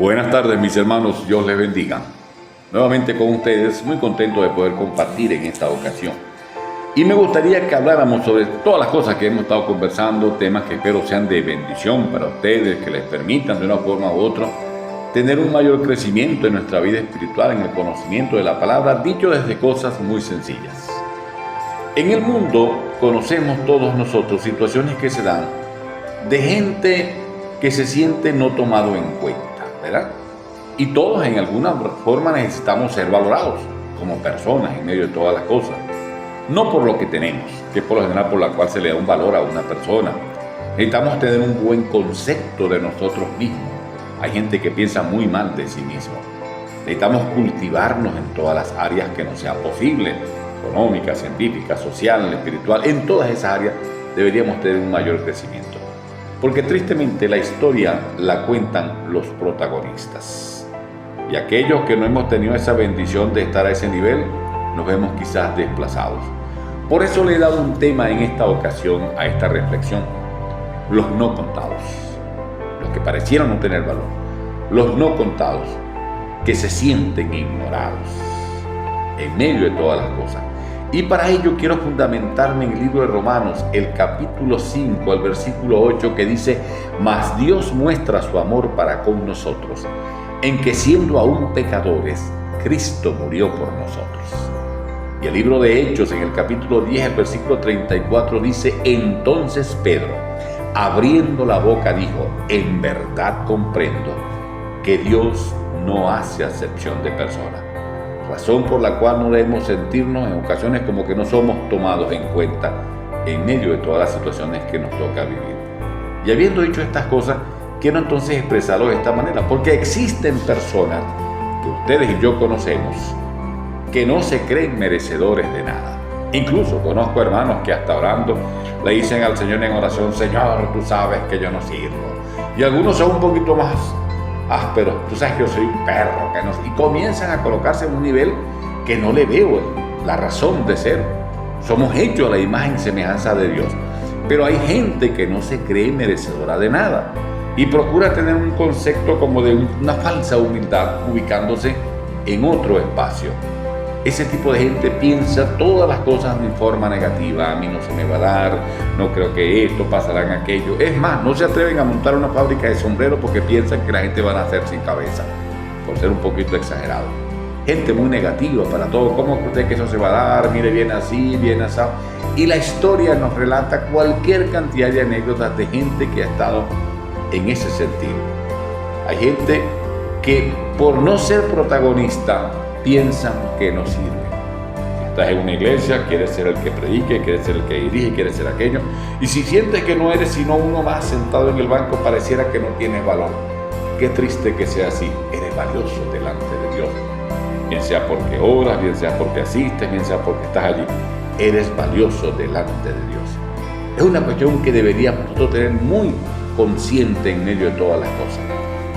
Buenas tardes, mis hermanos, Dios les bendiga. Nuevamente con ustedes, muy contento de poder compartir en esta ocasión. Y me gustaría que habláramos sobre todas las cosas que hemos estado conversando, temas que espero sean de bendición para ustedes, que les permitan de una forma u otra tener un mayor crecimiento en nuestra vida espiritual, en el conocimiento de la palabra, dicho desde cosas muy sencillas. En el mundo conocemos todos nosotros situaciones que se dan de gente que se siente no tomado en cuenta, ¿verdad? Y todos en alguna forma necesitamos ser valorados como personas en medio de todas las cosas. No por lo que tenemos, que es por lo general por la cual se le da un valor a una persona. Necesitamos tener un buen concepto de nosotros mismos. Hay gente que piensa muy mal de sí mismo. Necesitamos cultivarnos en todas las áreas que nos sea posible, económica, científica, social, espiritual. En todas esas áreas deberíamos tener un mayor crecimiento. Porque tristemente la historia la cuentan los protagonistas. Y aquellos que no hemos tenido esa bendición de estar a ese nivel, nos vemos quizás desplazados. Por eso le he dado un tema en esta ocasión a esta reflexión: los no contados, los que parecieran no tener valor, los no contados, que se sienten ignorados en medio de todas las cosas. Y para ello quiero fundamentarme en el libro de Romanos, el capítulo 5, el versículo 8, que dice: mas Dios muestra su amor para con nosotros, en que siendo aún pecadores, Cristo murió por nosotros. Y el libro de Hechos, en el capítulo 10, el versículo 34, dice: entonces Pedro, abriendo la boca, dijo: en verdad comprendo que Dios no hace acepción de personas. Razón por la cual no debemos sentirnos en ocasiones como que no somos tomados en cuenta en medio de todas las situaciones que nos toca vivir. Y habiendo dicho estas cosas, quiero entonces expresarlo de esta manera, porque existen personas que ustedes y yo conocemos que no se creen merecedores de nada. Incluso conozco hermanos que hasta orando le dicen al Señor en oración: Señor, tú sabes que yo no sirvo. Y algunos son un poquito más ásperos: tú sabes que yo soy un perro, que no... y comienzan a colocarse en un nivel que no le veo la razón de ser. Somos hechos a la imagen y semejanza de Dios, pero hay gente que no se cree merecedora de nada y procura tener un concepto como de una falsa humildad, ubicándose en otro espacio. Ese tipo de gente piensa todas las cosas de forma negativa: a mí no se me va a dar, no creo que esto, pasarán aquello. Es más, no se atreven a montar una fábrica de sombreros porque piensan que la gente va a nacer sin cabeza, por ser un poquito exagerado. Gente muy negativa para todo: ¿cómo cree que eso se va a dar? Mire, bien así, bien así. Y la historia nos relata cualquier cantidad de anécdotas de gente que ha estado en ese sentido. Hay gente que por no ser protagonista piensan que no sirve. Si estás en una iglesia, quieres ser el que predique, quieres ser el que dirige, quieres ser aquello. Y si sientes que no eres sino uno más sentado en el banco, pareciera que no tienes valor. Qué triste que sea así. Eres valioso delante de Dios. Bien sea porque oras, bien sea porque asistes, bien sea porque estás allí. Eres valioso delante de Dios. Es una cuestión que deberíamos nosotros tener muy consciente en medio de todas las cosas.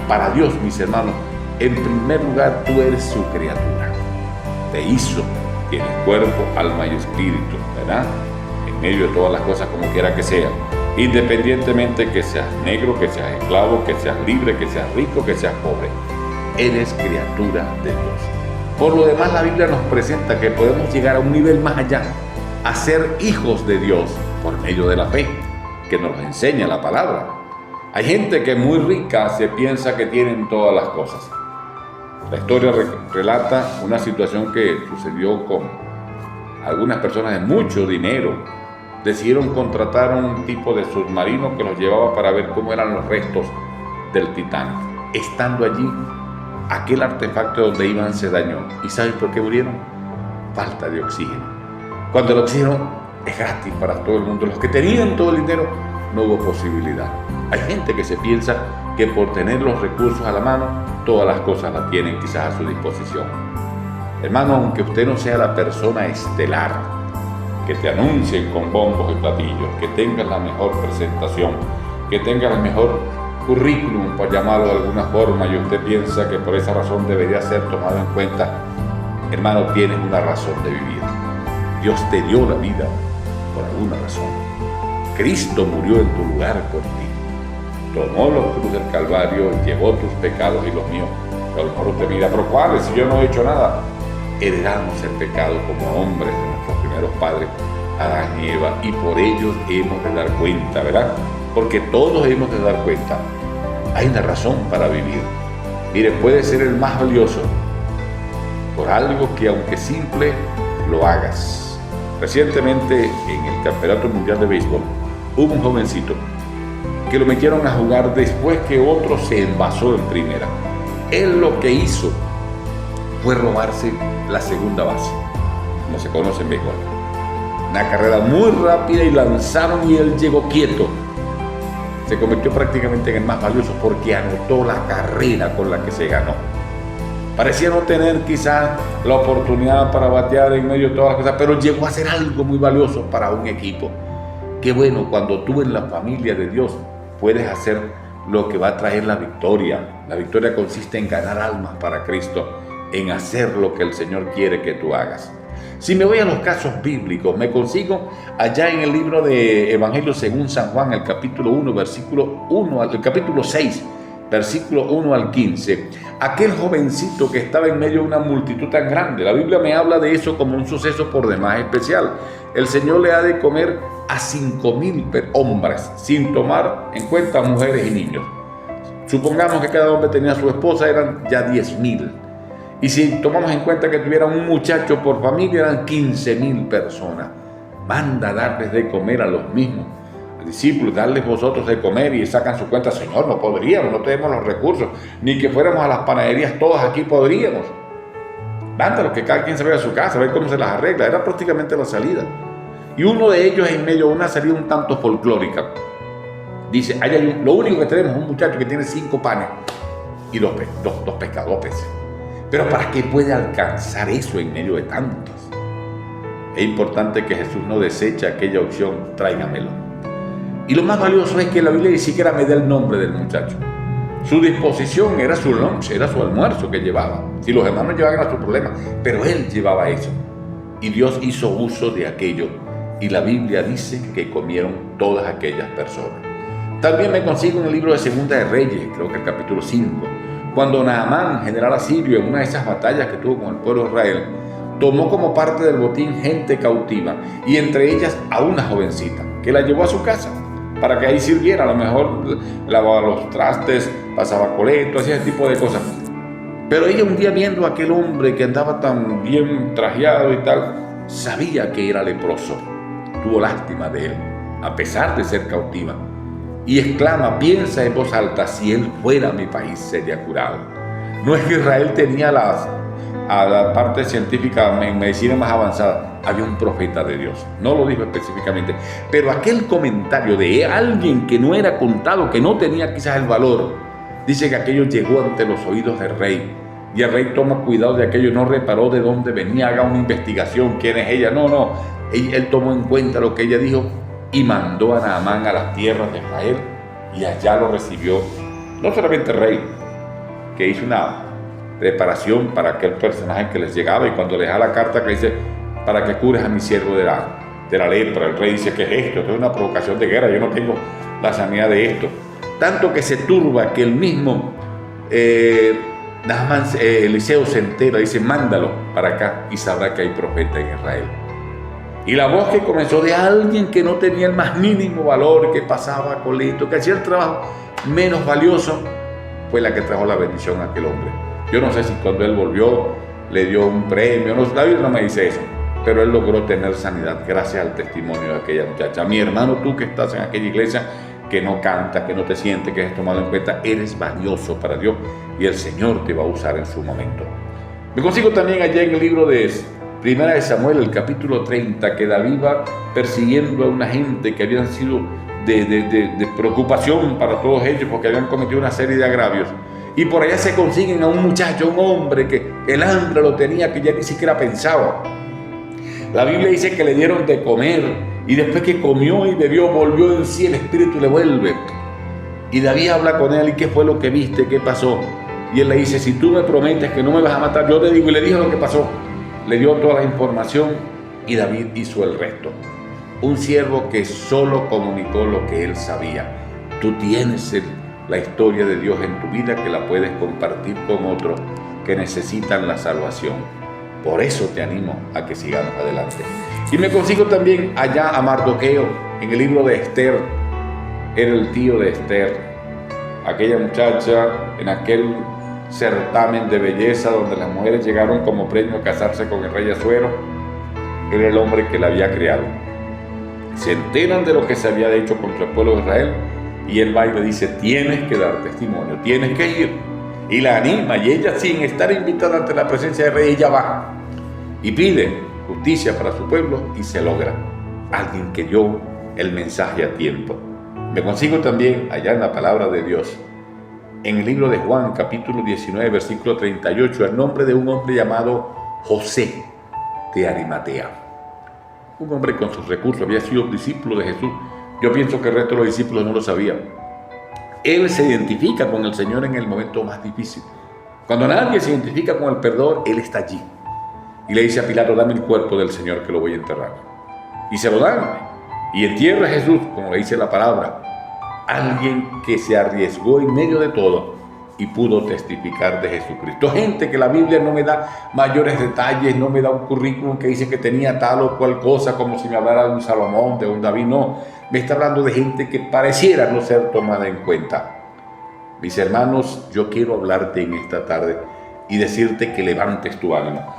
Para Dios, mis hermanos, en primer lugar, tú eres su criatura. Te hizo, tienes cuerpo, alma y espíritu, ¿verdad? En medio de todas las cosas, como quiera que sea. Independientemente que seas negro, que seas esclavo, que seas libre, que seas rico, que seas pobre. Eres criatura de Dios. Por lo demás, la Biblia nos presenta que podemos llegar a un nivel más allá, a ser hijos de Dios por medio de la fe, que nos enseña la palabra. Hay gente que muy rica se piensa que tienen todas las cosas. La historia relata una situación que sucedió con algunas personas de mucho dinero. Decidieron contratar a un tipo de submarino que los llevaba para ver cómo eran los restos del Titanic. Estando allí, aquel artefacto donde iban se dañó. ¿Y saben por qué murieron? Falta de oxígeno. Cuando el oxígeno es gratis para todo el mundo, los que tenían todo el dinero, no hubo posibilidad. Hay gente que se piensa que por tener los recursos a la mano, todas las cosas las tienen quizás a su disposición. Hermano, aunque usted no sea la persona estelar, que te anuncien con bombos y platillos, que tengas la mejor presentación, que tengas el mejor currículum, por llamarlo de alguna forma, y usted piensa que por esa razón debería ser tomado en cuenta, hermano, tienes una razón de vivir. Dios te dio la vida por alguna razón. Cristo murió en tu lugar por ti. tomó la cruz del Calvario, llevó tus pecados y los míos. A lo mejor usted mira, pero ¿cuáles? Si yo no he hecho nada. Heredamos el pecado como hombres de nuestros primeros padres, Adán y Eva, y por ellos hemos de dar cuenta, ¿verdad? Porque todos hemos de dar cuenta. Hay una razón para vivir. Mire, puede ser el más valioso por algo que, aunque simple, lo hagas. Recientemente, en el Campeonato Mundial de Béisbol, hubo un jovencito que lo metieron a jugar después que otro se envasó en primera. Él lo que hizo fue robarse la segunda base, como se conoce en béisbol. Una carrera muy rápida y lanzaron y él llegó quieto. Se convirtió prácticamente en el más valioso porque anotó la carrera con la que se ganó. Parecía no tener quizás la oportunidad para batear en medio de todas las cosas, pero llegó a ser algo muy valioso para un equipo. Qué bueno cuando tú en la familia de Dios puedes hacer lo que va a traer la victoria. La victoria consiste en ganar almas para Cristo, en hacer lo que el Señor quiere que tú hagas. Si me voy a los casos bíblicos, me consigo allá en el libro de Evangelio según San Juan, el capítulo 1, el capítulo 6, versículo 1 al 15. Aquel jovencito que estaba en medio de una multitud tan grande. La Biblia me habla de eso como un suceso por demás especial. El Señor le ha de comer a 5,000 hombres, sin tomar en cuenta mujeres y niños. Supongamos que cada hombre tenía a su esposa, eran ya 10,000. Y si tomamos en cuenta que tuviera un muchacho por familia, eran 15,000 personas. Manda a darles de comer a los mismos discípulos, darles vosotros de comer, y sacan su cuenta. Señor, no podríamos, no tenemos los recursos, ni que fuéramos a las panaderías todos aquí podríamos. Mándalos, que cada quien se vaya a su casa, a ver cómo se las arregla. Era prácticamente la salida. Y uno de ellos, en medio de una salida un tanto folclórica, dice, lo único que tenemos es un muchacho que tiene 5 panes y dos peces. Pero ¿para qué puede alcanzar eso en medio de tantos? Es importante que Jesús no deseche aquella opción, tráigamelo. Y lo más valioso es que la Biblia ni siquiera me da el nombre del muchacho. Su disposición era su lunch, era su almuerzo que llevaba. Si los hermanos llevaban era su problema, pero él llevaba eso. Y Dios hizo uso de aquello. Y la Biblia dice que comieron todas aquellas personas. También me consigo en el libro de Segunda de Reyes, creo que el capítulo 5, cuando Naamán, general asirio, en una de esas batallas que tuvo con el pueblo de Israel, tomó como parte del botín gente cautiva, y entre ellas a una jovencita, que la llevó a su casa, para que ahí sirviera. A lo mejor lavaba los trastes, pasaba coleto, hacía ese tipo de cosas. Pero ella, un día viendo a aquel hombre que andaba tan bien trajeado y tal, sabía que era leproso. Tuvo lástima de él, a pesar de ser cautiva, y exclama, piensa en voz alta, si él fuera a mi país sería curado. No es que Israel tenía a la parte científica en medicina más avanzada, había un profeta de Dios, no lo dijo específicamente, pero aquel comentario de alguien que no era contado, que no tenía quizás el valor, dice que aquello llegó ante los oídos del rey, y el rey toma cuidado de aquello, no reparó de dónde venía, haga una investigación, quién es ella, no, él tomó en cuenta lo que ella dijo y mandó a Naamán a las tierras de Israel, y allá lo recibió no solamente el rey, que hizo una preparación para aquel personaje que les llegaba, y cuando les da la carta que dice, para que cures a mi siervo de la lepra, el rey dice, ¿qué es esto? Esto es una provocación de guerra, yo no tengo la sanidad de esto. Tanto que se turba que el mismo Eliseo se entera, dice, mándalo para acá y sabrá que hay profeta en Israel. Y la voz que comenzó de alguien que no tenía el más mínimo valor, que pasaba coleto, que hacía el trabajo menos valioso, fue la que trajo la bendición a aquel hombre. Yo no sé si cuando él volvió le dio un premio, no, la Biblia no me dice eso, pero él logró tener sanidad gracias al testimonio de aquella muchacha. Mi hermano, tú que estás en aquella iglesia, que no cantas, que no te sientes, que es tomado en cuenta, eres valioso para Dios y el Señor te va a usar en su momento. Me consigo también allá en el libro de Primera de Samuel, el capítulo 30, que David va persiguiendo a una gente que habían sido de preocupación para todos ellos porque habían cometido una serie de agravios. Y por allá se consiguen a un muchacho, un hombre que el hambre lo tenía, que ya ni siquiera pensaba. La Biblia dice que le dieron de comer, y después que comió y bebió, volvió en sí, el espíritu le vuelve. Y David habla con él, ¿y qué fue lo que viste? ¿Qué pasó? Y él le dice, si tú me prometes que no me vas a matar, yo te digo. Y le dijo lo que pasó. Le dio toda la información y David hizo el resto. Un siervo que solo comunicó lo que él sabía. Tú tienes la historia de Dios en tu vida, que la puedes compartir con otros que necesitan la salvación. Por eso te animo a que sigamos adelante. Y me consigo también allá a Mardoqueo, en el libro de Esther. Era el tío de Esther, aquella muchacha en aquel certamen de belleza donde las mujeres llegaron como premio a casarse con el rey Asuero. Era el hombre que la había creado. Se enteran de lo que se había hecho contra el pueblo de Israel y él va y le dice: tienes que dar testimonio, tienes que ir. Y la anima, y ella, sin estar invitada ante la presencia del rey, ella va y pide justicia para su pueblo, y se logra. Alguien que dio el mensaje a tiempo. Me consigo también allá en la palabra de Dios, en el libro de Juan, capítulo 19, versículo 38, el nombre de un hombre llamado José de Arimatea. Un hombre con sus recursos, había sido discípulo de Jesús. Yo pienso que el resto de los discípulos no lo sabían. Él se identifica con el Señor en el momento más difícil. Cuando nadie se identifica con el perdón, Él está allí. Y le dice a Pilato: dame el cuerpo del Señor que lo voy a enterrar. Y se lo dan. Y entierra a Jesús, como le dice la palabra. Alguien que se arriesgó en medio de todo y pudo testificar de Jesucristo. Gente que la Biblia no me da mayores detalles, no me da un currículum que dice que tenía tal o cual cosa, como si me hablara de un Salomón, de un David. No, me está hablando de gente que pareciera no ser tomada en cuenta. Mis hermanos, yo quiero hablarte en esta tarde y decirte que levantes tu ánimo,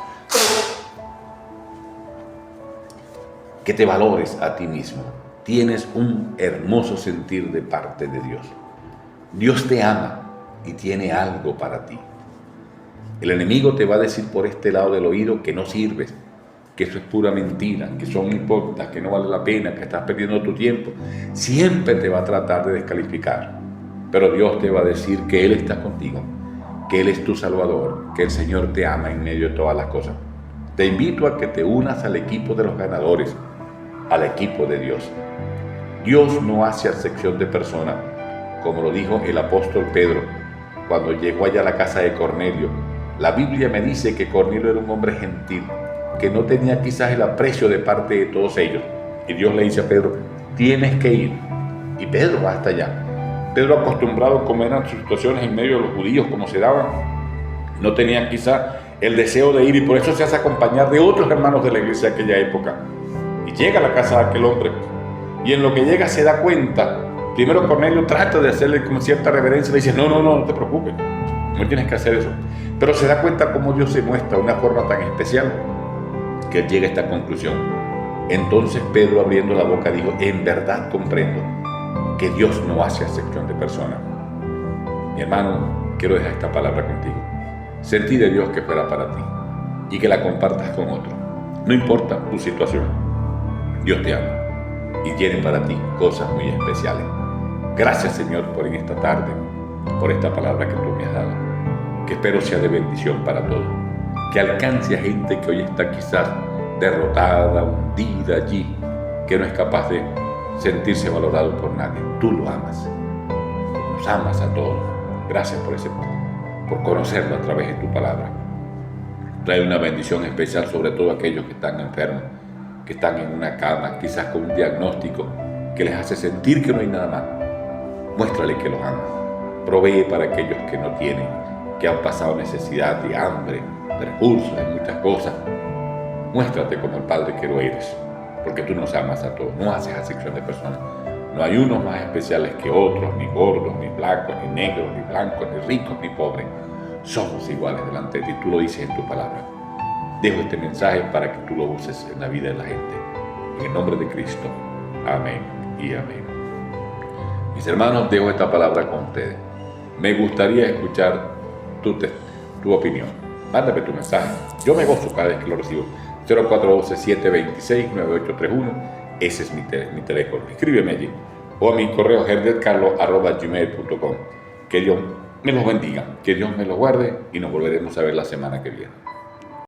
que te valores a ti mismo. Tienes un hermoso sentir de parte de Dios. Dios te ama y tiene algo para ti. El enemigo te va a decir por este lado del oído que no sirves, que eso es pura mentira, que son hipócritas, que no vale la pena, que estás perdiendo tu tiempo. Siempre te va a tratar de descalificar, pero Dios te va a decir que Él está contigo, que Él es tu Salvador, que el Señor te ama en medio de todas las cosas. Te invito a que te unas al equipo de los ganadores, al equipo de Dios. Dios no hace acepción de personas, como lo dijo el apóstol Pedro cuando llegó allá a la casa de Cornelio. La Biblia me dice que Cornelio era un hombre gentil, que no tenía quizás el aprecio de parte de todos ellos. Y Dios le dice a Pedro: tienes que ir. Y Pedro va hasta allá. Pedro, acostumbrado como eran sus situaciones en medio de los judíos, como se daban, no tenía quizás el deseo de ir, y por eso se hace acompañar de otros hermanos de la iglesia de aquella época. Y llega a la casa de aquel hombre, y en lo que llega se da cuenta. Primero Cornelio trata de hacerle con cierta reverencia, le dice: no te preocupes, no tienes que hacer eso. Pero se da cuenta cómo Dios se muestra de una forma tan especial que él llega a esta conclusión. Entonces Pedro, abriendo la boca, dijo: en verdad comprendo que Dios no hace acepción de personas. Mi hermano, quiero dejar esta palabra contigo. Sentí de Dios que fuera para ti y que la compartas con otro. No importa tu situación, Dios te ama y tiene para ti cosas muy especiales. Gracias, Señor, por en esta tarde, por esta palabra que tú me has dado, que espero sea de bendición para todos, que alcance a gente que hoy está quizás derrotada, hundida allí, que no es capaz de sentirse valorado por nadie. Tú lo amas, nos amas a todos. Gracias por conocerlo a través de tu palabra. Trae una bendición especial sobre todo aquellos que están enfermos, que están en una cama, quizás con un diagnóstico que les hace sentir que no hay nada más. Muéstrale que los amas. Provee para aquellos que no tienen, que han pasado necesidad de hambre, de recursos, de muchas cosas. Muéstrate como el Padre que lo eres, porque tú nos amas a todos, no haces acepción de personas. No hay unos más especiales que otros, ni gordos, ni blancos, ni negros, ni blancos, ni ricos, ni pobres. Somos iguales delante de ti, tú lo dices en tu palabra. Dejo este mensaje para que tú lo uses en la vida de la gente. En el nombre de Cristo. Amén y amén. Mis hermanos, dejo esta palabra con ustedes. Me gustaría escuchar tu opinión. Mándame tu mensaje. Yo me gozo cada vez que lo recibo. 0412-726-9831. Ese es mi teléfono. Escríbeme allí. O a mi correo herdercarlo@gmail.com. Que Dios me los bendiga, que Dios me los guarde y nos volveremos a ver la semana que viene.